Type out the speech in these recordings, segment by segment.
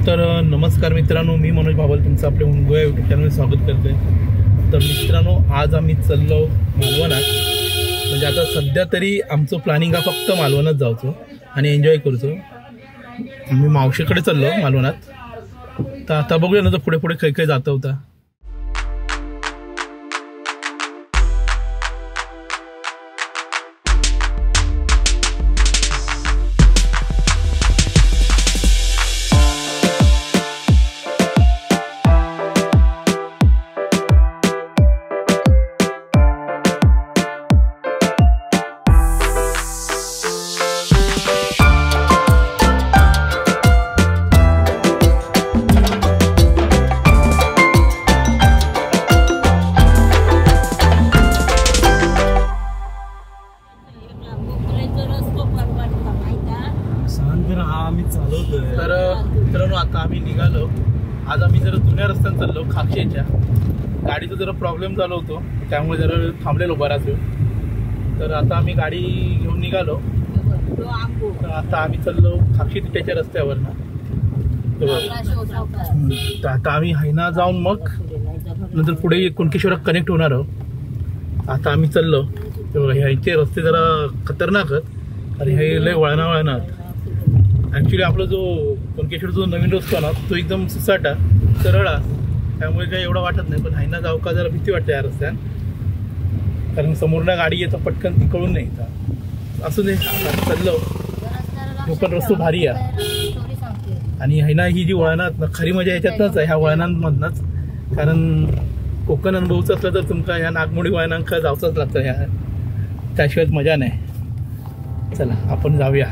तर नमस्कार मित्रांनो, मी मनोज बाबल तुमचं आपल्या उंगोया यूट्यूब चॅनलवर स्वागत करते। तर मित्रांनो, आज आम्ही चाललो मालवणात। म्हणजे आता सध्या तरी आमचं प्लॅनिंग आहे फक्त मालवणात जायचं आणि एन्जॉय करायचं। आम्ही मावशीकडे चाललो मालवणात। तर आता बघूया ना, तर पुढे पुढे काही काही जाता होता। तर मित्रांनो, आता आम्ही निघालो। आज आम्ही जरा जुन्या रस्त्याने चाललो, खाक्षेच्या। गाडीचा जरा प्रॉब्लेम झाला होतो, त्यामुळे जरा थांबलेलो बराच वेळ। तर आता आम्ही गाडी घेऊन निघालो। तर आता आम्ही चाललो खाक्षी तिट्याच्या रस्त्यावर ना। तर आता आम्ही हैना जाऊन मग नंतर पुढे कुणकेश्वरात कनेक्ट होणार आहोत। आता आम्ही चाललो। ह्याचे रस्ते जरा खतरनाक आहेत आणि हे लय वळणावळणात। ॲक्च्युली आपला जो कुणकेश्वर जो नवीन रस्ता ना, तो एकदम सुसाटा सरळा, त्यामुळे काही एवढं वाटत नाही। पण हैना जाऊ का जरा भीती वाटते या रस्त्यात, कारण समोरनं गाडी येतं पटकन ती कळून नाही येतं। असं नाही चाललो, तो पण रस्तो भारी आहे। आणि हैना ही जी वळणात ना, खरी मजा याच्यातच आहे, ह्या वळणांमधनंच। कारण कोकण अनुभवचं असलं तर तुमका ह्या नागमोडी वळणांका जावचंच लागतं, ह्या त्याशिवाय मजा नाही। चला आपण जाऊया।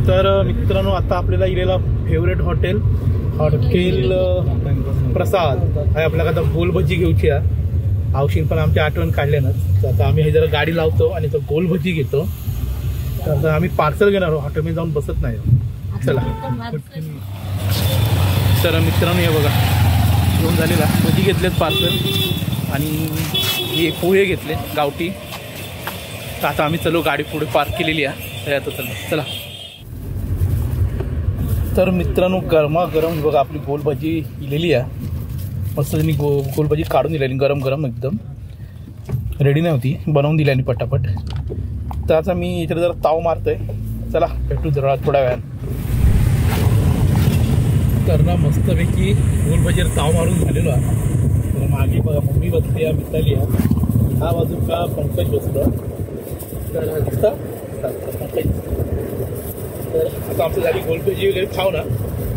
तर मित्रांनो, आता आपल्याला इलेला फेवरेट हॉटेल प्रसाद आहे। आपल्याला आता गोल भजी घेऊची आहे। आवशीन पण आमची आठवण काढल्यानंच। तर आता आम्ही हे जरा गाडी लावतो आणि तो गोल भजी घेतो। तर आता आम्ही पार्सल घेणार आहोत, हॉटेलमध्ये जाऊन बसत नाही। चला। तर मित्रांनो, हे बघा घेऊन झालेला भजी घेतलेत पार्सल आणि हे पोहे घेतले गावठी। तर आता आम्ही चलो, गाडी पुढे पार्क केलेली आहे, आता चलो चला। तर मित्रांनो, गरमागरम बघा आपली गोल भजी इलेली आहे। मस्त त्यांनी गोल भजी काढून दिली, गरम गरम एकदम रेडी नाही होती, बनवून दिली आणि पटापट। तर आता मी इकडे जरा ताव मारतोय। चला भेटू जरा थोड्या वेळात। तर ना मस्तपैकी गोल भजीवर ताव मारून झालेलो आहे। तर मागे बघा मम्मी बसली आहे, मिताली आहे, हा बाजू का पंकज बसलो। तर दिसता पंकज। तर आता आमचं झाली गोल भजी वगैरे खाऊ ना,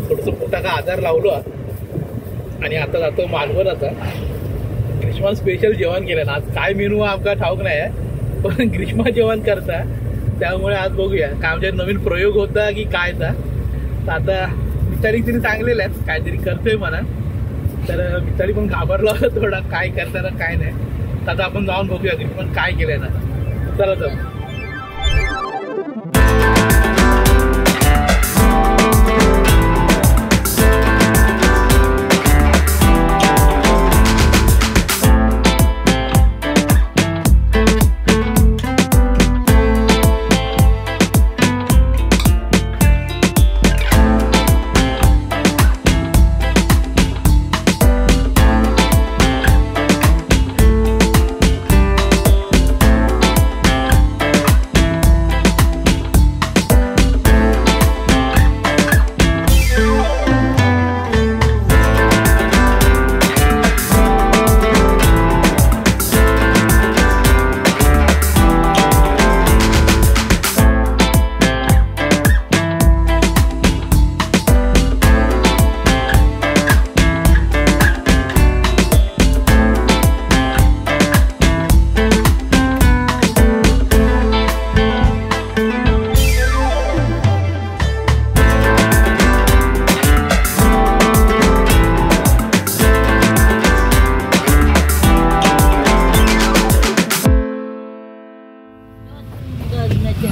थोडंसं पोटाचा आधार लावलो आणि आता जातो मालवण। आता ग्रीष्मा स्पेशल जेवण केलं ना, आज काय मेनू आमका ठाऊक नाही आहे, पण ग्रीष्मा जेवण करता त्यामुळे आज बघूया काय आमच्या नवीन प्रयोग होता की काय. आता विचारिंग तिने चांगलेला आहे, काहीतरी करतोय म्हणा. तर मिताली पण घाबरला थोडा, काय करताना काय नाही. आता आपण जाऊन बघूया की पण काय केलंय ना. चला तर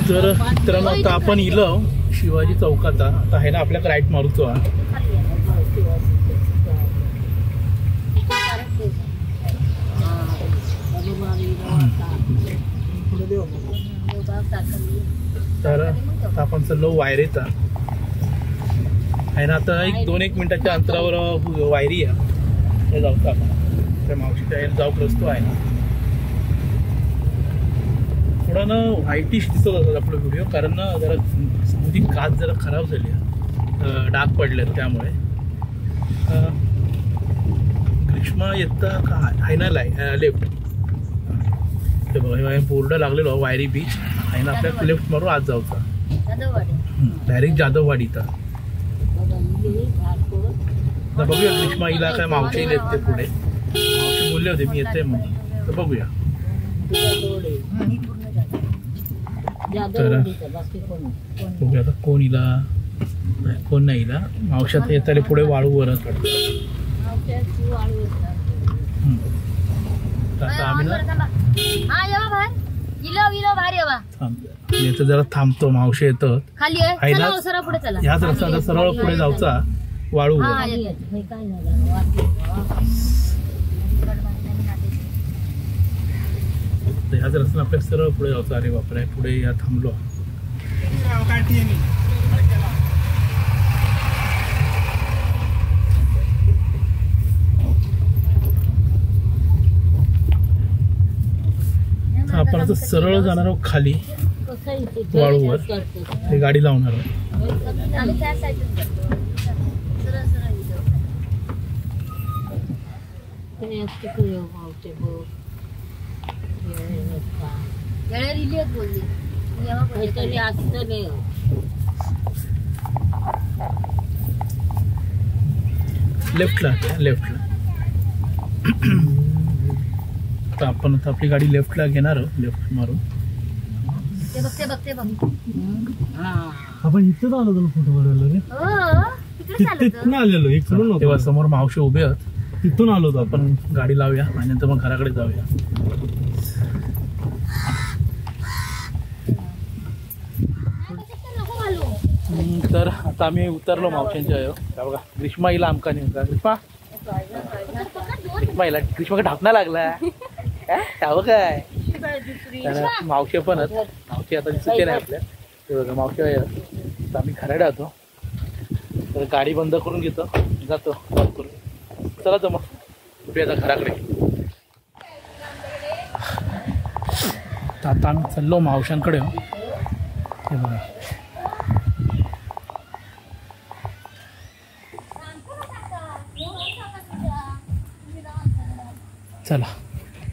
तर मित्रांनो आता आपण इलो शिवाजी चौकात. आता आहे ना आपल्याला राईट मारूचो. तर आता आपण चाललो वायरेचा आहे ना. आता 1-2 मिनिटाच्या अंतरावर वायरी आहे, ते जाऊचा आपण त्या मावशीच्या यायला जाऊक रस्तो आहे ना. थोडा ना व्हाईटिश दिसत होता आपला व्हिडिओ, कारण ना जरा समोरची काच जरा खराब झाली, डाग पडलेत त्यामुळे. ग्रीष्मा येता का आहे ना लेफ्ट. ते बघा बोर्ड लागलेलो वायरी बीच आहे ना. आपल्या लेफ्ट मारून आज जाऊचा डायरेक्ट जाधववाडीचा. तर बघूया ग्रीष्मा हिला काय मावशी येते पुढे. मावशी बोलले होते मी येते म्हणून, तर बघूया. तर बघूया आता कोण इला कोण नाही इला. मावशात येताले पुढे वाळूवरच पडतो. आता आम्ही ना येतं जरा थांबतो. मावशी येतं ह्याच रस्त्याला सरळ पुढे जाऊचा वाळू. ह्याच रस्त्याला आपल्या सरळ पुढे जायचं. अरे बापरे, पुढे या थांबलो. आपण आता सरळ जाणार आहोत खाली वाळूवर. ते गाडी लावणार आहोत. लेफ्टला तर आपण आता आपली गाडी लेफ्टला घेणार आहोत. लेफ्ट मारून आपण इथं आलो होतो फोटो काढायला. तिथून आलेलो इकडून. तेव्हा समोर मावशी उभे आहेत, तिथून आलो होतो आपण. गाडी लावूया आणि नंतर मग घराकडे जाऊया. तर आता आम्ही उतरलो मावशांच्या. बघा ग्रीष्मा हिला आमका नाही होता. ग्रीष्मा ढापणा लागला काय. मावशी पण मावशी आता दिसते नाही आपल्या. ते बघा मावशी आहे. आम्ही घराकडे जातो. तर गाडी बंद करून घेतो, जातो करून. चला तर मग आता घराकडे. आता आम्ही चाललो मावशांकडे. हे बघा चला.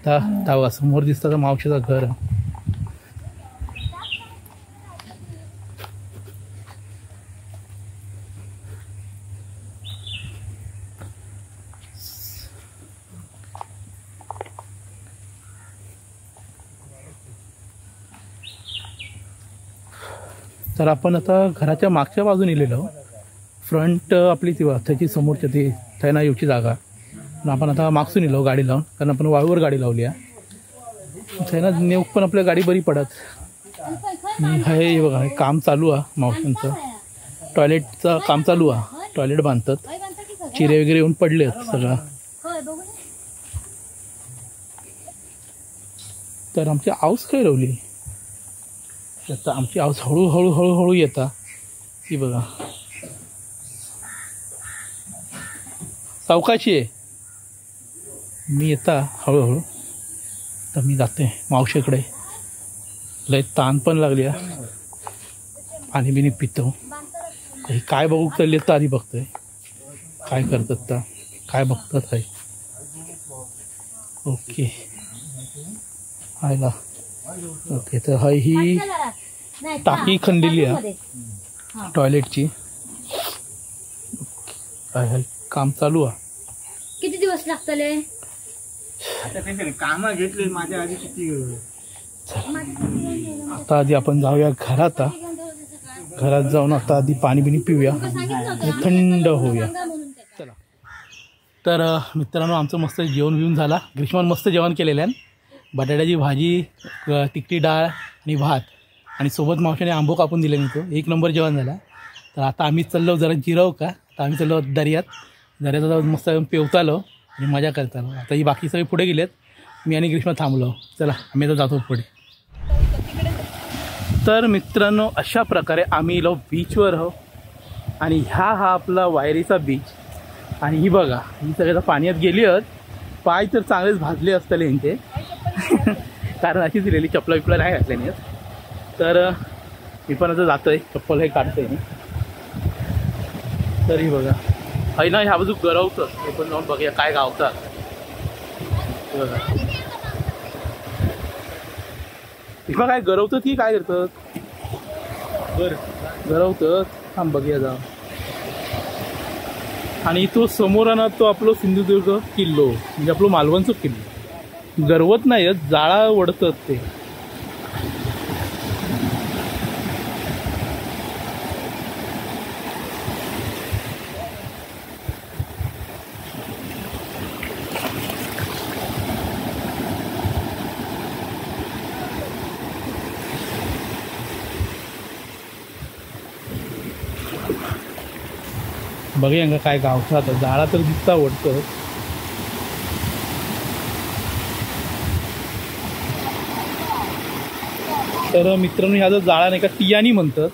आता समोर दिसतं का मावशीचं घर. तर आपण आता घराच्या मागच्या बाजूने लिहिलो. फ्रंट आपली ती त्याची समोरच्या ती थैना येऊची जागा आपण आता मागसून येलो गाडी लावून, कारण आपण वाळूवर गाडी लावली आहे ना, नेऊक पण आपल्या गाडी बरी पडत. हे बघा हे काम चालू आहे मावशींचं, टॉयलेटचं काम चालू आहे. टॉयलेट बांधतात, चिरे वगैरे येऊन पडले आहेत सगळं. तर आमची आऊस काय लावली आता, आमची आऊस हळूहळू हळूहळू येता. ती बघा सावकाशी आहे, मी येता हळूहळू. तर मी जाते मावशीकडे, लय ताण पण लागली आहे, पाणी बिनी पितो. हे काय बघू चालले तर आधी बघतोय काय करतात तर, काय बघतात आहे. ओके हायला ओके. तर हाय ही टाकी खणलेली आहे टॉयलेटची. काय हाय काम चालू आहे. किती दिवस लागतले काम घेतले माझ्या आधी किती. आता आधी आपण जाऊया घरात. घरात जाऊन आता आधी पाणी बिनी पिऊया आणि थंड होऊया. चला. तर मित्रांनो आमचं मस्त जेवण बिवून झाला. ग्रीष्मान मस्त जेवण केलेलं आहे, बटाट्याची भाजी, तिखटी डाळ आणि भात, आणि सोबत मावशीने आंबो कापून दिले मी, तो एक नंबर जेवण झाला. तर आता आम्ही चाललो जरा जिराव का, आता आम्ही चाललो दर्यात जाऊन मस्त पेवता आलो आणि मजा करता आलो. आता ही बाकी सगळे पुढे गेलेत, मी आणि ग्रीष्मा थांबलो. चला आम्ही आता जातो पुढे. तर मित्रांनो अशा प्रकारे आम्ही इलो बीचवर आहो, आणि हा आपला वायरीचा बीच. आणि ही बघा ही सगळ्या पाण्यात गेली आहेत, पाय तर चांगलेच भाजले असतले यांचे कारण अशीच दिलेली चप्पला बिपला नाही घातल्याने. तर मी पण आता जातोय, चप्पल हे काढतोय मी. तर ही बघा आहे ना, ह्या बाजू गरवतं, हे पण जाऊन बघूया काय गावतात. बघा इथं काय गरवतं की काय करतात, गरवतं. थांब बघूया जा. आणि तो समोर आहे ना, तो आपलं सिंधुदुर्ग किल्लो, म्हणजे आपलं मालवणचं किल्लो. गरवत नाही आहेत, जाळा ओढतात ते. बघूया काय गावचं. आता जाळा तर दिसता ओढतं. तर मित्रांनो ह्या जो जाळा नाही का टियानी म्हणतात,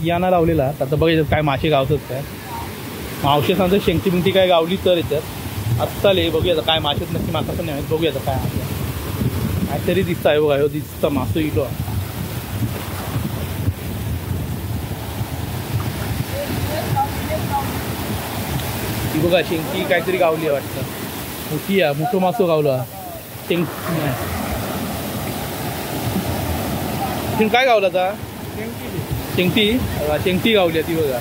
टियाना लावलेला. आता बघायचं काय मासे गावतात काय. मावशी सांगतात शेंगटी बिंगटी काय गावली तर याच्यात आत्ता ले. बघूया काय मासेच नक्की, मासा पण नाही. बघूया काय काहीतरी दिसतं आहे बघा, दिसतं मासो इलो. ती बघा शेंगटी काहीतरी गावली आहे वाटतं, मोठी आहे, मोठं मासो गावलं. शेंग काय गावला आता, शेंगटी. शेंगटी गावली आहे ती बघा.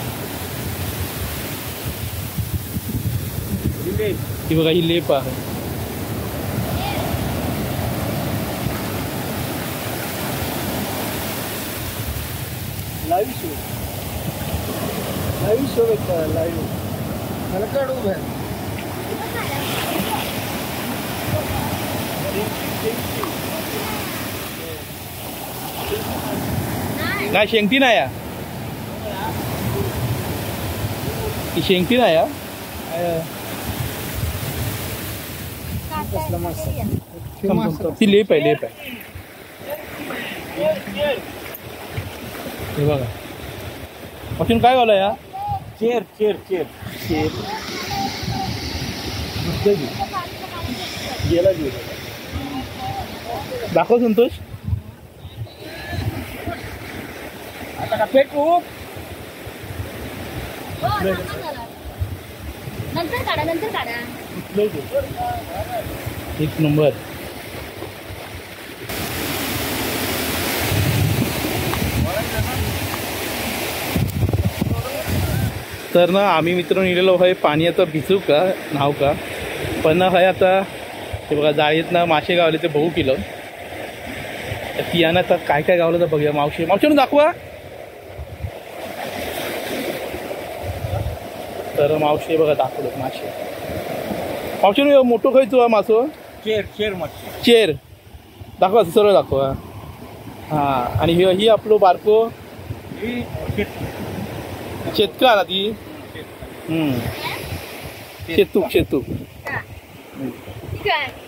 ती बघा ही लेप आहे. लाईव्ह शो बघता लाईव्ह. मला काढू बाहेर. नाही शेंगटी नाही या, ती शेंगटी नाही या. ती लेप आहे, लेप आहे. हे बघा मशीन काय गावलं या. चेर चेर चेर चेर गेला गेला. दाखव संतोष. आता का फेकू. नंतर काढा, नंतर काढा. एक नंबर. तर ना आम्ही मित्रांनो गेलेलो आहे पाणी. आता भिजू का नाव का पण आहे आता. ते बघा जाळीत ना मासे गावले ते बघू किलो. तियाना तर काय काय गावलं तर बघूया. मावशी मावशीनं दाखवा. तर मावशी बघा दाखवलं मासे. मावशी मोठो खायचो मासो चेर चेर मच्छी चेर दाखवा सरळ दाखवा. हा आणि ही आपलो बारको ही शेतका ना ती. शेतूक शेतूक. ठीक आहे.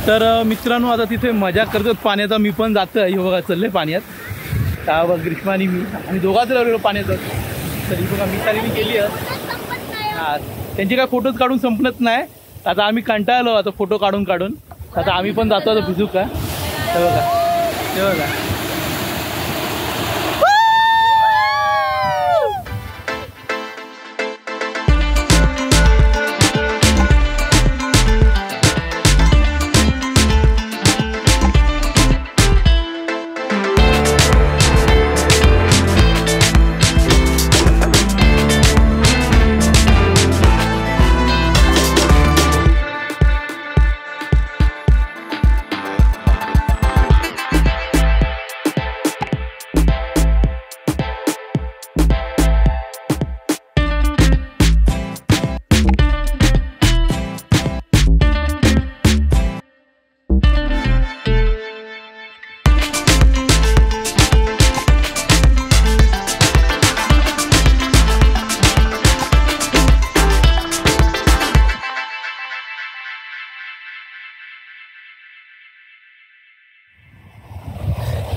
तर मित्रांनो आता तिथे मजा करतात पाण्याचा. मी पण जातो हे बघा चालले पाण्यात. का बघ ग्रीष्मा आणि मी आम्ही दोघाच राहिलो पाण्यातच. तर ही बघा मित्रांनी केली आहे. हा त्यांचे काय फोटोज काढून संपलत नाही. आता आम्ही कंटाळलो आता फोटो काढून काढून. आता आम्ही पण जातो आता भिजू का. हे बघा हे बघा.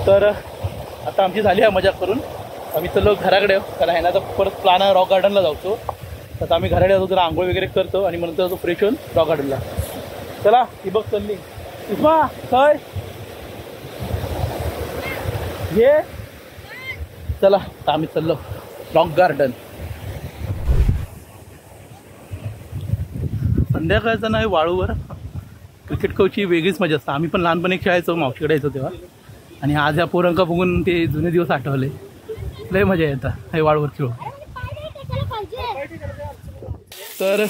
तर आता आमची झाली आहे मजा करून. आम्ही चलो घराकडे. कारण आहे ना तर परत प्लॅन आहे रॉक गार्डनला जाऊचो. तर आम्ही घराकडे जातो जरा आंघोळ वगैरे करतो आणि नंतर जातो फ्रेश होऊन रॉक गार्डनला. चला ही बघ चालली उस्मा काय ये. चला तर आम्ही चाललो रॉक गार्डन. संध्याकाळचं नाही वाळूवर क्रिकेट कोची वेगळीच मजा असते. आम्ही पण लहानपणी खेळायचो मावशीकडे यायचो तेव्हा. आणि आज ह्या पोरांका बघून ते जुने दिवस आठवले. लय मजा येतात हे वाळूवर खेळून. तर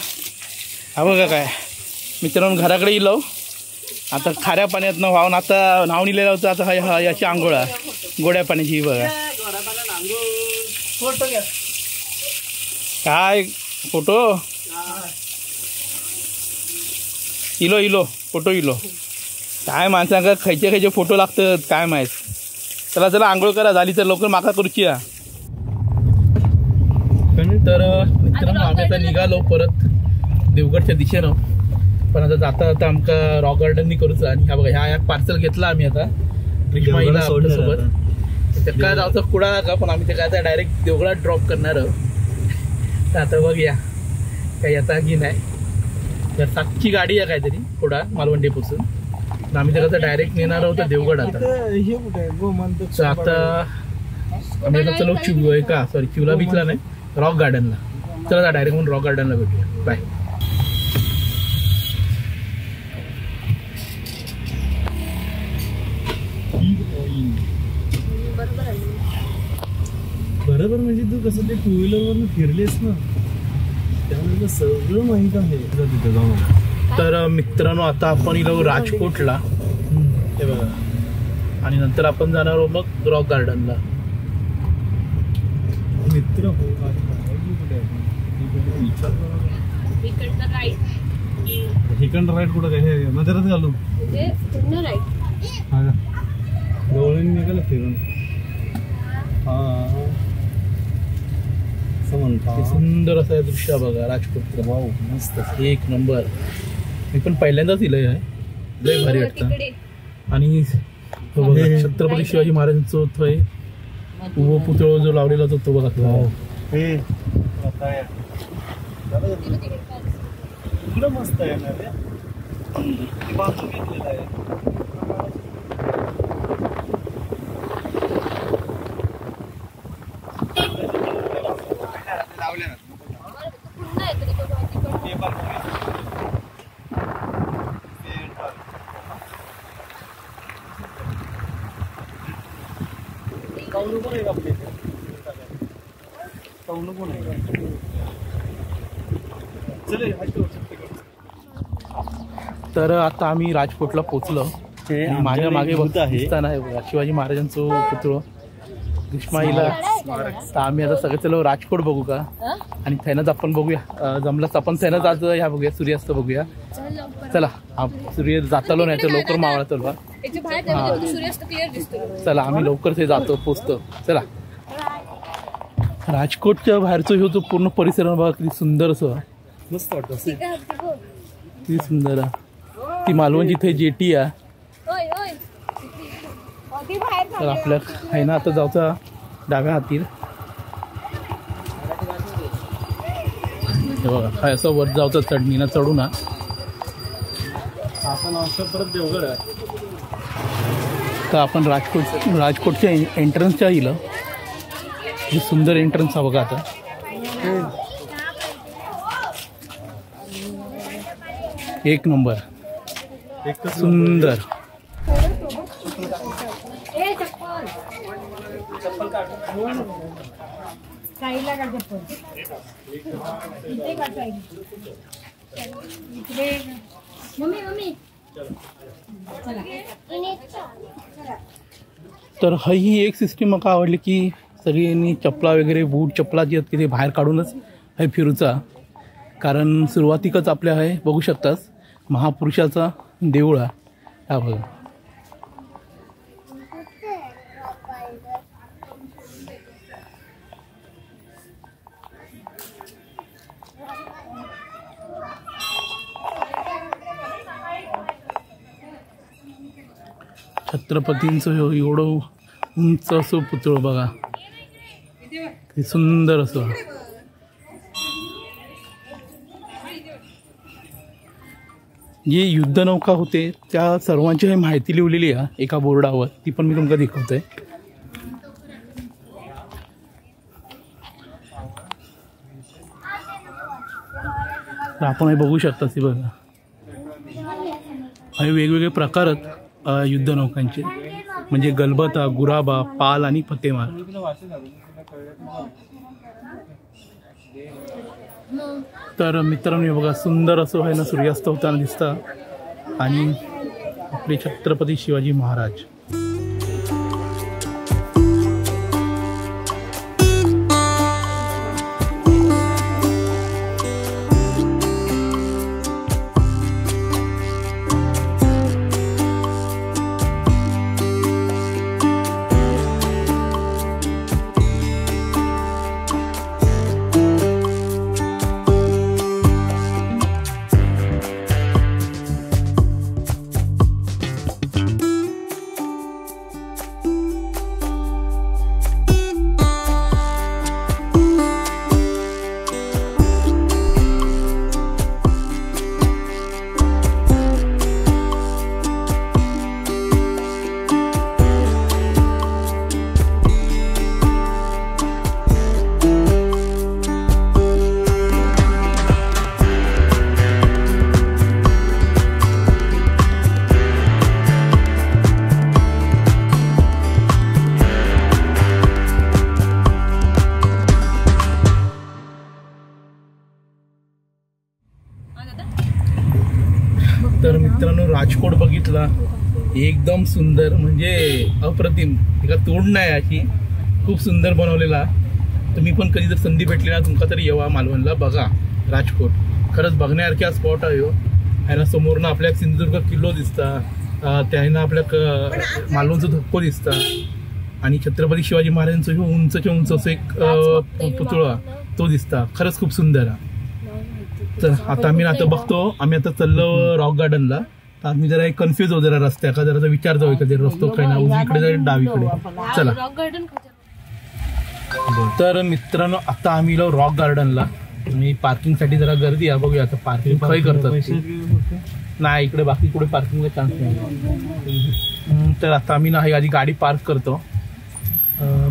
हा बघा काय मित्रांनो घराकडे येलो. आता खाऱ्या पाण्यातनं वाहून आता नाव निलेलं होतं. आता हा याची आंघोळा गोड्या पाण्याची ही बघा. काय फोटो इलो इलो फोटो इलो. काय माणसांका खयचे खयचे फोटो लागतात काय माहीत. चला चला आंघोळ करा झाली तर लवकर माका करूची. तर मित्रांनो आम्ही आता निघालो परत देवगडच्या दिशेनं. पण आता जाता जाता आमका रॉक गार्डननी करूचं. आणि हा बघा ह्या पार्सल घेतला आम्ही आता ग्रीष्माईला आपल्यासोबत. त्या काय जायचं कुडा का पण आम्ही ते काय आता डायरेक्ट देवगडात ड्रॉप करणार आहोत. तर आता बघ या काही आता की नाही. 7ची गाडी आहे काहीतरी पुढा मालवण आम्ही त्याला डायरेक्ट नेणार आहोत देवगड. आता तर आता आम्ही आता चलो चिवला बीचला नाही रॉक गार्डनला. चला डायरेक्ट म्हणून रॉक गार्डनला भेटूया. बाय. बरोबर म्हणजे तू कसं ते 2 व्हीलरवरून फिरलेस ना त्यामुळे सगळं माहीत आहे तिथं जाऊन. तर मित्रांनो आता आपण इलो राजकोटला हे बघा. आणि नंतर आपण जाणार आहोत मग रॉक गार्डनला. मित्र हिकंड राईड कुठं काय हे नजरात घालू गवळीने निघालं फिरून. हा सुंदर असं दृश्य बघा राजकोटचं. वाव मस्त एक नंबर. मी पण पहिल्यांदाच इलंय आहे. लय भारी वाटतं. आणि छत्रपती शिवाजी महाराजांचं थंय पुतळा जो लावलेला होता तो बघा. इकडं मस्त आहे ना रे, बांधून घेतलेलं आहे. तर आता आम्ही राजकोटला पोचलो. माझ्या मागे दिसताना आहे बघा शिवाजी महाराजांचं पुतळं ग्रीष्माईला. तर आम्ही आता सगळे चलो राजकोट बघू का, आणि थैनाच आपण बघूया. जमलंच आपण थैनाच आज ह्या बघूया, सूर्यास्त बघूया. चला सूर्य जातालो नाही तर लवकर मावळा चलवा. चला आम्ही लवकर ते जातो पोचतो. चला राजकोटच्या बाहेरचं हो तो पूर्ण परिसर बघा किती सुंदर असं मस्त वाटतं. किती सुंदर ती मालवण जिथे जेटी आहे. तर आपल्या आहे ना आता जाऊचा डाव्या हाती बघा काय असं वर जाऊचं चढणीनं चढू ना. आपण असं परत देवगड आहे. तर आपण राजकोटच्या एंट्रन्सच्या येईल. ही सुंदर एंट्रन्स आहे बघा. आता एक नंबर सुंदर. तर ही एक सिस्टीम म्हाका आवडली की सगळ्यांनी चपला वगैरे बूट चपला जी आहेत की ते बाहेर काढूनच हे फिरूचा. कारण सुरुवातीकच आपल्या आहे बघू शकतास महापुरुषाचा देऊळ आहे हा बघा. छत्रपतींचं एवढं उंच असं पुतळं बघा ते सुंदर असं. जे युद्धनौका होते त्या सर्वांची माहिती लिहिलेली आहे एका बोर्डावर, ती पण मी तुमका दाखवतोय. आपण हे बघू शकता ती बघा. हे वेगवेगळे प्रकार आहेत युद्धनौकांचे, म्हणजे गलबता, गुराबा, पाल आणि फतेमार. तर मित्रांनो बघा सुंदर असं आहे ना सूर्यास्त होताना दिसता. आणि आपले छत्रपती शिवाजी महाराज. तर मित्रांनो राजकोट बघितला एकदम सुंदर, म्हणजे अप्रतिम, एका तोड नाही अशी, खूप सुंदर बनवलेला. तुम्ही पण कधी जर संधी भेटली ना तुमका तरी येवा मालवणला, बघा राजकोट खरंच बघण्यासारख्या स्पॉट आहे. ह्याला समोरनं आपल्या सिंधुदुर्ग किल्लो दिसता, त्यानं आपल्या मालवणचं धक्को दिसता, आणि छत्रपती शिवाजी महाराजांचं हे उंचच्या उंच असं एक पुतळा तो दिसता. खरंच खूप सुंदर आहे. तर आता आम्ही आता बघतो, आम्ही आता चाललो रॉक गार्डनला. तर आम्ही जरा कन्फ्युज होतो जरा रस्त्या का, जरा विचार जाऊ कधी रस्तो काय ना, उजवीकडे जाईल डावीकडे. चला तर मित्रांनो आता आम्ही गेलो रॉक गार्डनला आणि पार्किंगसाठी जरा गर्दी आहे. बघूया आता पार्किंग खय करतात नाही, इकडे बाकी कुठे पार्किंगला चान्स नाही. तर आता आम्ही ना ही आधी गाडी पार्क करतो.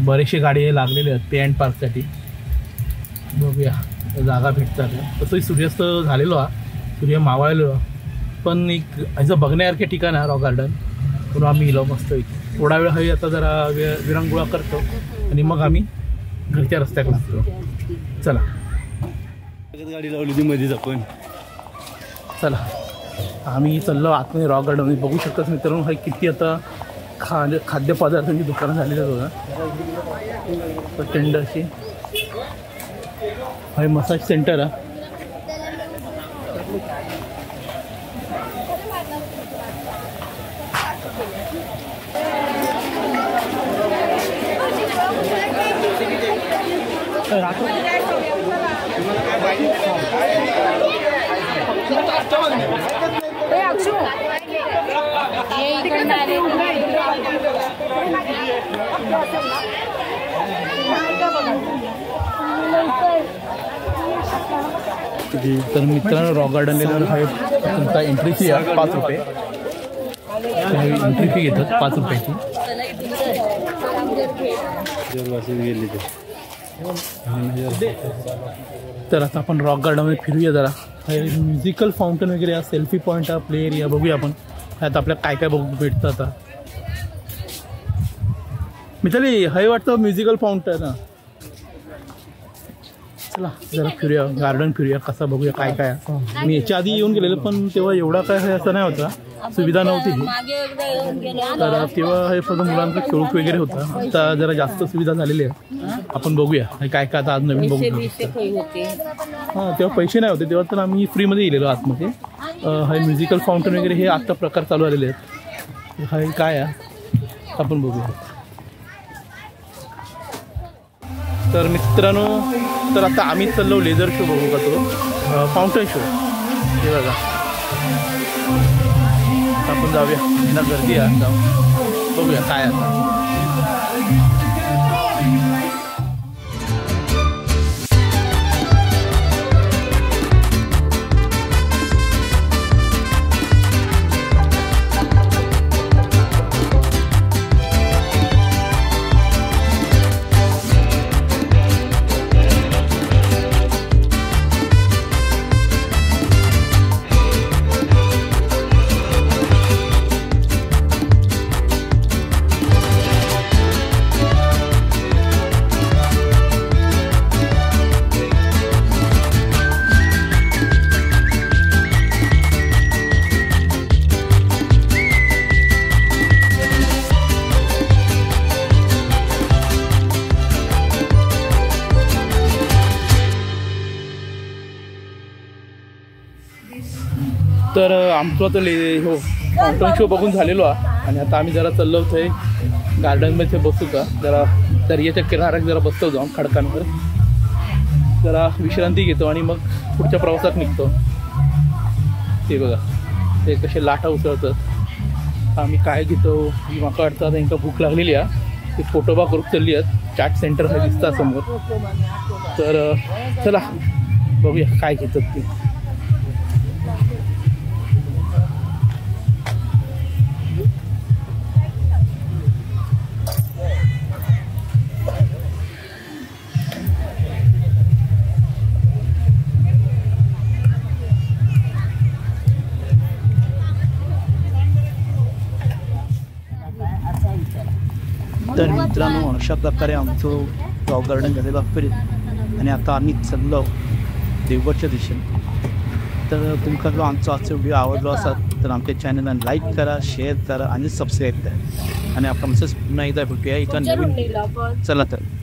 बरेचसे गाडी लागलेले आहेत पे अँड पार्कसाठी. बघूया जागा भेटतात. तसंही सूर्यास्त झालेलो हा, सूर्य मावळलेलो, पण एक असं बघण्यासारखे ठिकाण आहे रॉक गार्डन. म्हणून आम्ही गेलो मस्त. थोडा वेळ हवी आता जरा विरंगुळा करतो आणि मग आम्ही घरच्या रस्त्यात लागतो. चला गाडी लावली ती मध्येच आपण. चला आम्ही चाललो आतमध्ये रॉक गार्डन. बघू शकतात मित्रांनो हा किती आता खाद्यपदार्थांची दुकानं झालेली आहेत बघा. प्रचंड अशी हा मसाज सेंटर आहे. तर मित्रांनो रॉक गार्डनला हा तुमचा एंट्री फी आहे 5 रुपये. एंट्री फी घेतात 5 रुपयाची. तर आता आपण रॉक गार्डनमध्ये फिरूया जरा. म्युझिकल फाउंटन वगैरे आहे, सेल्फी पॉईंट आहे, प्ले एरिया. बघूया आपण आता आपल्याला काय काय बघू भेटतं. आता मित्रांनी हे वाटतं म्युझिकल फाउंटन आहे ना. चला जरा फिरूया गार्डन फिरूया कसं बघूया काय काय. मी याच्या आधी येऊन गेलेलं पण तेव्हा एवढा काय असं नाही होता, सुविधा नव्हती. तर तेव्हा हे फक्त मुलांचं खेळूक वगैरे होतं. आता जरा जास्त सुविधा झालेली आहे. आपण बघूया काय काय आता आज नवीन बघू. हां तेव्हा पैसे नाही होते तेव्हा, तर आम्ही फ्रीमध्ये गेलेलो आतमध्ये. हे म्युझिकल फाउंटन वगैरे हे आत्ता प्रकार चालू आलेले आहेत. हे काय आहे आपण बघूया. तर मित्रांनो तर आता आम्ही चाललो लेझर शो बघू का तो फाउंटन शो. हे बघा आपण जाऊया. ना गर्दी आहे जाऊ बघूया काय आता. तर आमचं तर हो फाउंटन शो बघून झालेलो आहे आणि आता आम्ही जरा चाललो होतो गार्डनमध्ये बसू का जरा दर्याच्या किनाऱ्यात जरा बसतो जाऊन खडकांवर जरा विश्रांती घेतो आणि मग पुढच्या प्रवासात निघतो. ते बघा ते कसे लाटा उसळतात. आम्ही काय घेतो माका वाटतं त्यांना भूक लागलेली आहे. ते फोटोबा करून चालली आहेत. चॅट सेंटर हे दिसतं समोर. तर चला बघूया काय घेतात ते. तर मित्रांनो अशा प्रकारे आमचं रॉक गार्डन झालेलं फिर आणि आता आम्ही चाललो देवगडच्या दिशेने. तर तुमका जो आमचा आजचा व्हिडिओ आवडला असेल तर आमच्या चॅनलला लाईक करा, शेअर करा आणि सबस्क्राईब करा. आणि आपण पुन्हा एकदा भेटूया एका नवीन. चला तर.